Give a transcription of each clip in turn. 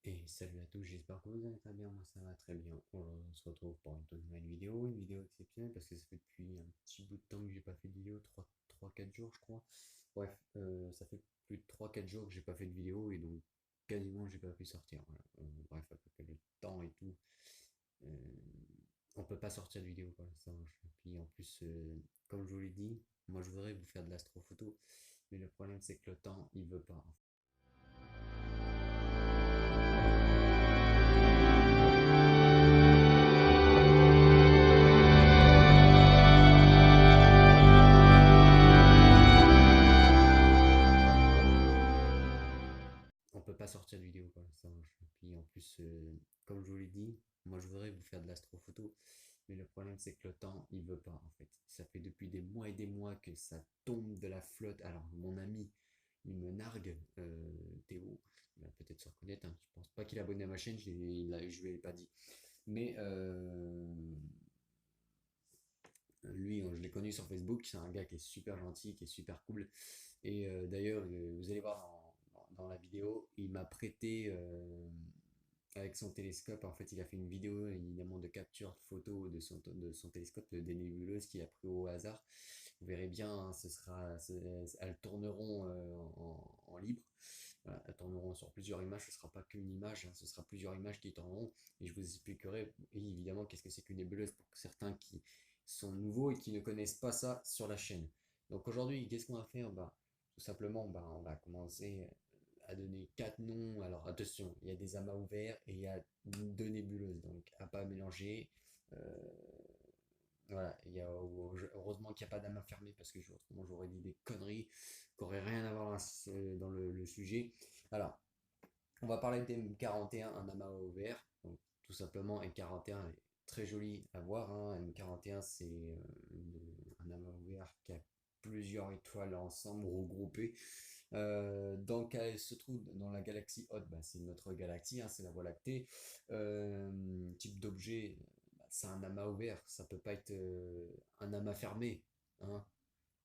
Et salut à tous, j'espère que vous allez très bien, moi ça va très bien. On se retrouve pour une toute nouvelle vidéo, une vidéo exceptionnelle parce que ça fait depuis un petit bout de temps que j'ai pas fait de vidéo, 3 4 jours je crois. Bref, ça fait plus de 3 4 jours que j'ai pas fait de vidéo et donc quasiment j'ai pas pu sortir. Voilà. Bref, à peu près le temps et tout, euh, on peut pas sortir de vidéo pour l'instant. Puis en plus, comme je vous l'ai dit, moi je voudrais vous faire de l'astrophoto, mais le problème c'est que le temps il veut pas. On peut pas sortir de vidéo pour l'instant. Puis en plus, comme je vous l'ai dit, moi je voudrais vous faire de l'astrophoto, mais le problème c'est que le temps il veut pas en fait. Ça fait depuis des mois et des mois que ça tombe de la flotte. Alors mon ami, il me nargue, Théo, il va peut-être se reconnaître, hein. Je pense pas qu'il est abonné à ma chaîne, je lui ai pas dit. Mais lui, je l'ai connu sur Facebook, c'est un gars qui est super gentil, qui est super cool. Et d'ailleurs, vous allez voir dans la vidéo, il m'a prêté avec son télescope. En fait, il a fait une vidéo évidemment de capture photo de son télescope, des nébuleuses qu'il a pris au hasard. Vous verrez bien, hein, elles tourneront en libre. Voilà, elles tourneront sur plusieurs images. Ce ne sera pas qu'une image, hein, ce sera plusieurs images qui tourneront. Et je vous expliquerai évidemment qu'est-ce que c'est qu'une nébuleuse pour certains qui sont nouveaux et qui ne connaissent pas ça sur la chaîne. Donc aujourd'hui, qu'est-ce qu'on va faire? Bah, tout simplement, bah, on va commencer à donner 4 noms. Alors attention, il y a des amas ouverts et il y a 2 nébuleuses, donc à pas mélanger. Euh, voilà, heureusement qu'il n'y a pas d'amas fermé parce que autrement j'aurais dit des conneries qui n'auraient rien à voir dans le sujet. Alors, on va parler de M41, un amas ouvert. Donc, tout simplement, M41 est très joli à voir, hein. M41, c'est un amas ouvert qui a plusieurs étoiles ensemble regroupées. Donc, elle se trouve dans la galaxie Haute, bah, c'est notre galaxie, hein, c'est la Voie lactée. Type d'objet, bah, c'est un amas ouvert, ça peut pas être un amas fermé, hein.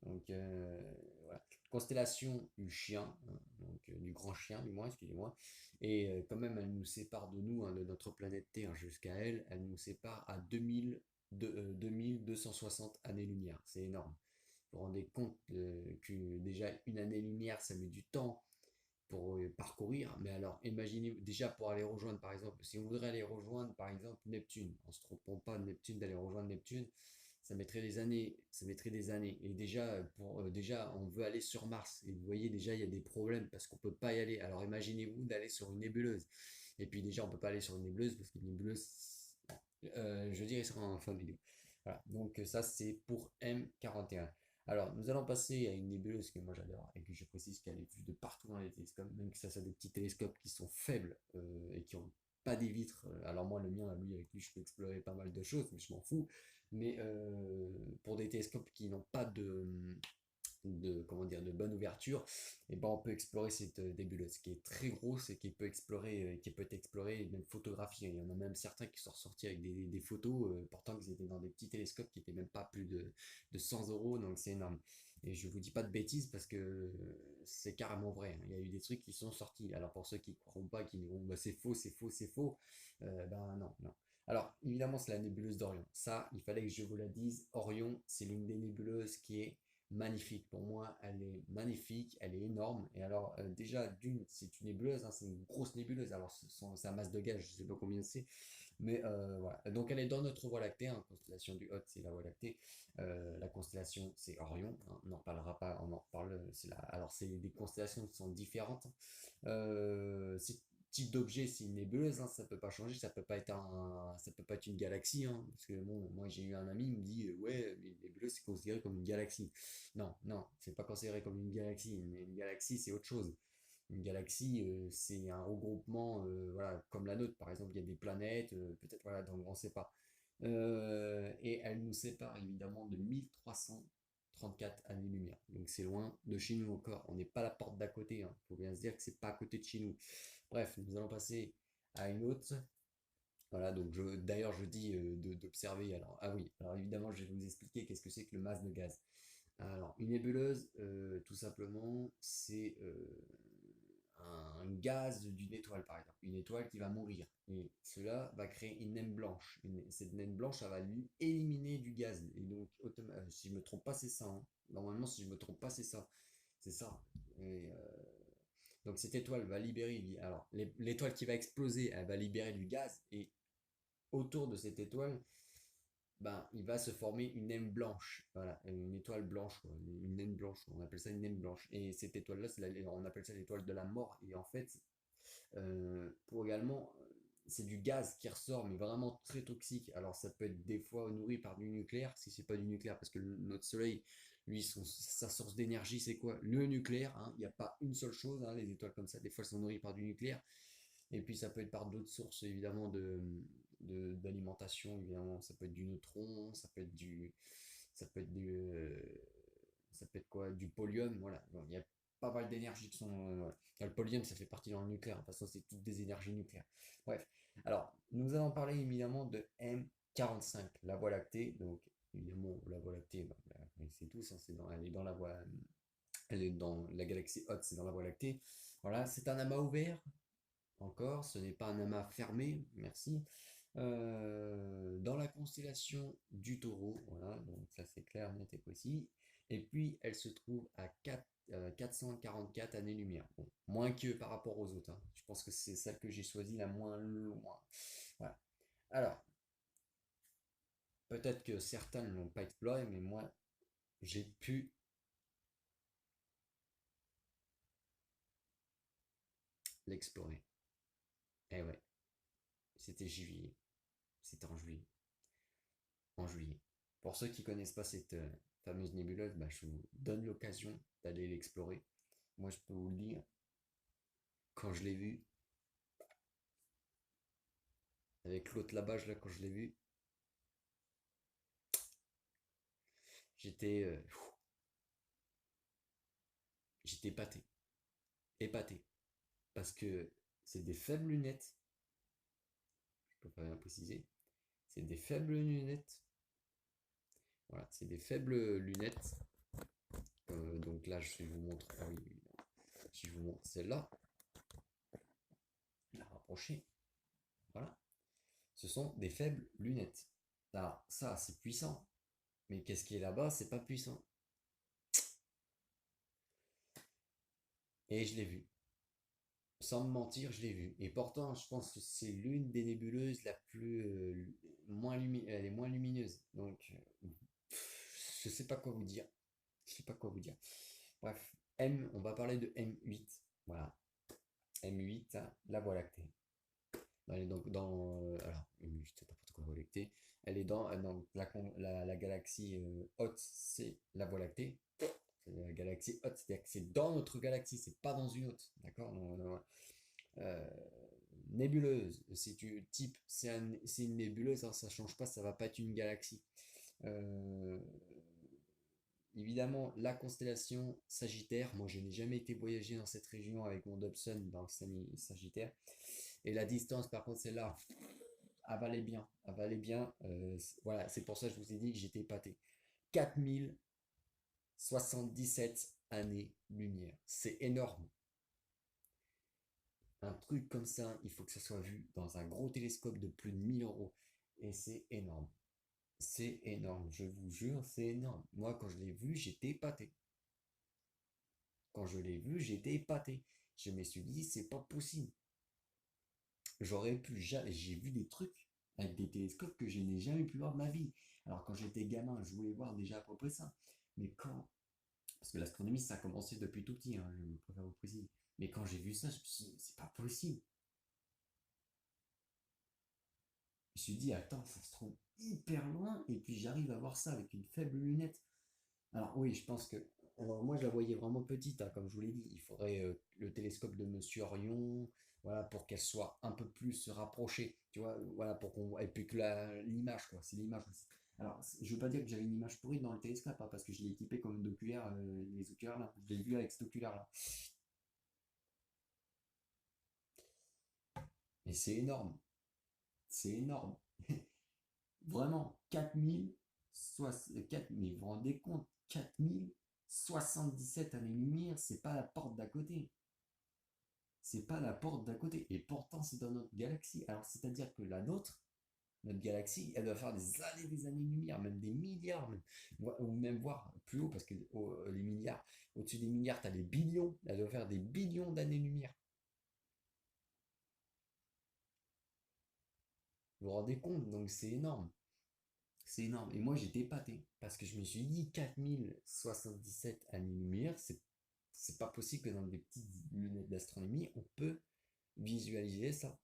Donc voilà. Constellation du chien, hein, donc du grand chien, du moins, excusez-moi. Et quand même, elle nous sépare de nous, hein, de notre planète Terre jusqu'à elle, elle nous sépare à 2260 années-lumière. C'est énorme. Vous vous rendez compte que déjà une année-lumière, ça met du temps pour parcourir. Mais alors, imaginez déjà pour aller rejoindre, par exemple, si on voudrait aller rejoindre, par exemple, Neptune, en se trompant pas de Neptune, d'aller rejoindre Neptune, ça mettrait des années, ça mettrait des années. Et déjà, déjà, on veut aller sur Mars. Et vous voyez, déjà, il y a des problèmes parce qu'on peut pas y aller. Alors, imaginez-vous d'aller sur une nébuleuse. Et puis déjà, on peut pas aller sur une nébuleuse parce qu'une nébuleuse, je dirais ça en fin de vidéo. Voilà, donc ça c'est pour M41. Alors, nous allons passer à une nébuleuse que moi j'adore et que je précise qu'elle est vue de partout dans les télescopes, même que ça soit des petits télescopes qui sont faibles et qui n'ont pas des vitres. Alors moi, le mien, lui, avec lui, je peux explorer pas mal de choses, mais je m'en fous. Mais pour des télescopes qui n'ont pas comment dire, de bonne ouverture, et ben on peut explorer cette nébuleuse qui est très grosse et qui peut être explorée et même photographiée. Il y en a même certains qui sont ressortis avec des photos, pourtant qu'ils étaient dans des petits télescopes qui étaient même pas plus de 100 euros, donc c'est énorme. Et je vous dis pas de bêtises parce que c'est carrément vrai, hein. Il y a eu des trucs qui sont sortis. Alors pour ceux qui ne croient pas, qui diront bah, c'est faux, c'est faux, c'est faux, ben non, non. Alors évidemment c'est la nébuleuse d'Orion. Ça, il fallait que je vous la dise. Orion, c'est l'une des nébuleuses qui est magnifique. Pour moi, elle est magnifique, elle est énorme. Et alors, déjà, d'une, c'est une nébuleuse, hein, c'est une grosse nébuleuse. Alors, sa masse de gaz, je ne sais pas combien c'est, mais voilà. Donc, elle est dans notre Voie lactée, hein, constellation du Hôte, c'est la Voie lactée. La constellation, c'est Orion, hein, on n'en parlera pas, on en reparle. Alors, c'est des constellations qui sont différentes. C'est type d'objet, c'est une nébuleuse, hein, ça peut pas changer, ça peut pas être une galaxie, hein, parce que bon, moi j'ai eu un ami, il me dit ouais, mais une nébuleuse c'est considéré comme une galaxie. Non, non, c'est pas considéré comme une galaxie. Une galaxie c'est autre chose. Une galaxie c'est un regroupement, voilà, comme la nôtre par exemple, il y a des planètes, peut-être voilà, donc on sait pas. Et elle nous sépare évidemment de 1334 années-lumière. Donc c'est loin de chez nous encore. On n'est pas à la porte d'à côté. Il faut bien se dire que c'est pas à côté de chez nous. Bref, nous allons passer à une autre. Voilà, donc d'ailleurs je dis d'observer. Alors, ah oui, alors évidemment je vais vous expliquer qu'est-ce que c'est que le masque de gaz. Alors, une nébuleuse, tout simplement, c'est un gaz d'une étoile, par exemple, une étoile qui va mourir. Et cela va créer une naine blanche. Cette naine blanche, ça va lui éliminer du gaz. Et donc, si je me trompe pas, c'est ça, hein. Normalement, si je me trompe pas, c'est ça. C'est ça. Et, donc cette étoile va libérer, alors l'étoile qui va exploser, elle va libérer du gaz et autour de cette étoile, ben, il va se former une naine blanche, voilà, une étoile blanche, quoi, une naine blanche, on appelle ça une naine blanche. Et cette étoile-là, on appelle ça l'étoile de la mort. Et en fait, pour également, c'est du gaz qui ressort, mais vraiment très toxique. Alors ça peut être des fois nourri par du nucléaire, si c'est pas du nucléaire, parce que notre Soleil, lui, sa source d'énergie, c'est quoi? Le nucléaire, hein. Il n'y a pas une seule chose, hein, les étoiles comme ça, des fois elles sont nourries par du nucléaire. Et puis ça peut être par d'autres sources, évidemment, d'alimentation, évidemment. Ça peut être du neutron, ça peut être ça peut être quoi? Du pollium, voilà. Bon, il y a pas mal d'énergies qui sont. Voilà. Le pollium, ça fait partie dans le nucléaire. De toute façon, c'est toutes des énergies nucléaires. Bref. Alors, nous allons parler évidemment de M45, la Voie lactée. Donc, évidemment, la Voie lactée, bah, c'est tout, ça, elle est dans la Voie. Elle est dans la galaxie Haute, c'est dans la Voie lactée. Voilà, c'est un amas ouvert, encore, ce n'est pas un amas fermé, merci. Dans la constellation du Taureau, voilà, donc ça c'est clair, net et précis. Et puis elle se trouve à 444 années-lumière. Bon, moins que par rapport aux autres, hein. Je pense que c'est celle que j'ai choisie la moins loin. Voilà. Alors, peut-être que certains ne l'ont pas exploré, mais moi j'ai pu l'explorer. Et ouais, c'était juillet. C'était en juillet. En juillet. Pour ceux qui connaissent pas cette fameuse nébuleuse, bah, je vous donne l'occasion d'aller l'explorer. Moi, je peux vous le dire, quand je l'ai vu, avec l'autre là-bas, quand je l'ai vu, j'étais j'étais épaté. Épaté. Parce que c'est des faibles lunettes, je peux pas bien préciser, c'est des faibles lunettes. Voilà, c'est des faibles lunettes. Donc là, je vous montre. Ah oui, si je vous montre celle-là, la rapprocher. Voilà. Ce sont des faibles lunettes. Alors, ça, c'est puissant. Mais qu'est-ce qui est là-bas, c'est pas puissant. Et je l'ai vu. Sans me mentir, je l'ai vu. Et pourtant, je pense que c'est l'une des nébuleuses la plus elle est moins lumineuse. Donc, je sais pas quoi vous dire. Je sais pas quoi vous dire. Bref, on va parler de M8. Voilà. M8, hein, la Voie lactée. Elle est donc dans. Alors, M8, c'est n'importe quoi, Voie lactée. Elle est dans la galaxie haute, c'est la Voie lactée. C'est la galaxie haute, c'est-à-dire que c'est dans notre galaxie, c'est pas dans une autre. D'accord? Euh, Nébuleuse, si tu type c'est une nébuleuse, hein, ça change pas, ça va pas être une galaxie. Euh, Évidemment, la constellation Sagittaire, moi je n'ai jamais été voyager dans cette région avec mon Dobson dans le Sagittaire. Et la distance, par contre, celle-là, avalez bien, avalez bien. Voilà, c'est pour ça que je vous ai dit que j'étais épaté. 4077 années-lumière, c'est énorme. Un truc comme ça, il faut que ça soit vu dans un gros télescope de plus de 1000 euros. Et c'est énorme. C'est énorme, je vous jure, c'est énorme. Moi, quand je l'ai vu, j'étais épaté. Quand je l'ai vu, j'étais épaté. Je me suis dit, c'est pas possible. J'aurais pu, j'ai vu des trucs avec des télescopes que je n'ai jamais pu voir de ma vie. Alors, quand j'étais gamin, je voulais voir déjà à peu près ça. Mais quand, parce que l'astronomie, ça a commencé depuis tout petit, hein, je préfère vous préciser. Mais quand j'ai vu ça, je me suis dit, c'est pas possible. Je me suis dit, attends, ça se trouve hyper loin, et puis j'arrive à voir ça avec une faible lunette. Alors oui, je pense que. Alors moi, je la voyais vraiment petite, hein, comme je vous l'ai dit. Il faudrait le télescope de Monsieur Orion, voilà, pour qu'elle soit un peu plus rapprochée, tu vois, voilà, pour qu'on. Et puis que l'image, quoi, c'est l'image aussi. Alors, je veux pas dire que j'avais une image pourrie dans le télescope, hein, parce que je l'ai équipé comme d'oculaire, les oculaires là. Je l'ai vu avec cet oculaire là. Mais c'est énorme. C'est énorme. Vraiment, 4000, 4, mais vous vous rendez compte, 4077 années-lumière, c'est pas la porte d'à côté. C'est pas la porte d'à côté. Et pourtant, c'est dans notre galaxie. Alors, c'est-à-dire que la nôtre, notre galaxie, elle doit faire des années-lumière, même des milliards, même, ou même voir plus haut, parce que les milliards, au-dessus des milliards, tu as les billions. Elle doit faire des billions d'années-lumière. Vous vous rendez compte? Donc, c'est énorme. C'est énorme. Et moi, j'étais épaté, parce que je me suis dit, 4077 années-lumière, c'est pas possible que dans des petites lunettes d'astronomie, on peut visualiser ça.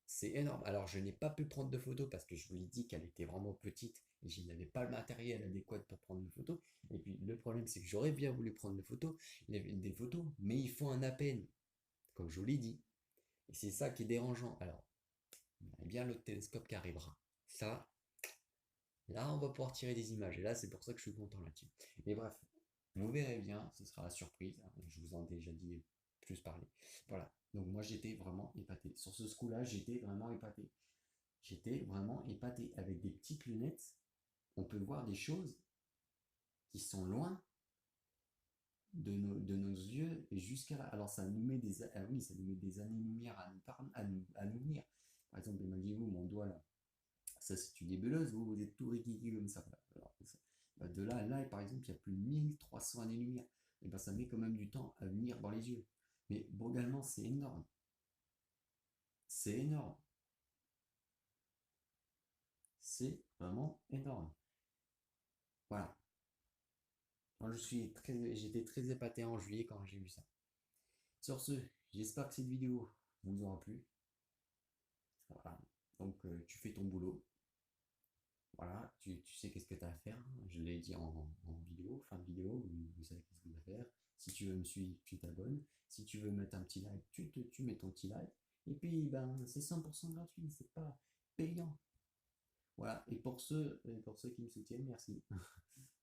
C'est énorme. Alors, je n'ai pas pu prendre de photos parce que je vous l'ai dit qu'elle était vraiment petite et je n'avais pas le matériel adéquat pour prendre une photo. Et puis, le problème, c'est que j'aurais bien voulu prendre des photos, mais il faut un APN, comme je vous l'ai dit. Et c'est ça qui est dérangeant. Alors, il y a bien l'autre télescope qui arrivera. Ça, là, on va pouvoir tirer des images. Et là, c'est pour ça que je suis content là-dessus. Et bref, vous verrez bien, ce sera la surprise. Je vous en ai déjà dit plus parler. Voilà. Donc moi, j'étais vraiment épaté. Sur ce coup-là, j'étais vraiment épaté. J'étais vraiment épaté. Avec des petites lunettes, on peut voir des choses qui sont loin de nos yeux et jusqu'à là. Alors ça nous met oui, ça nous met des années-lumière à nous venir. Par exemple, imaginez-vous mon doigt là. Ça, c'est une nébuleuse, vous êtes tout riquiqui comme ça. Alors, de là à là, par exemple, il y a plus de 1300 années-lumière. Et ben, ça met quand même du temps à venir dans les yeux. Mais globalement, c'est énorme. C'est énorme. C'est vraiment énorme. Voilà. Moi, j'étais très épaté en juillet quand j'ai vu ça. Sur ce, j'espère que cette vidéo vous aura plu. Voilà. Donc, tu fais ton boulot. Voilà, tu sais qu'est-ce que tu as à faire. Je l'ai dit en vidéo, fin de vidéo, vous savez qu'est-ce que vous avez à faire. Si tu veux me suivre, tu t'abonnes. Si tu veux mettre un petit like, tu mets ton petit like. Et puis, ben, c'est 100% gratuit, c'est pas payant. Voilà, pour ceux qui me soutiennent, merci.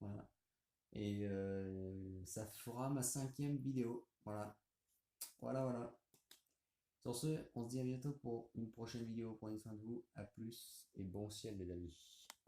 Voilà. Et ça fera ma 5e vidéo. Voilà, voilà. Sur ce, on se dit à bientôt pour une prochaine vidéo. Prenez soin de vous. À plus et bon ciel, les amis.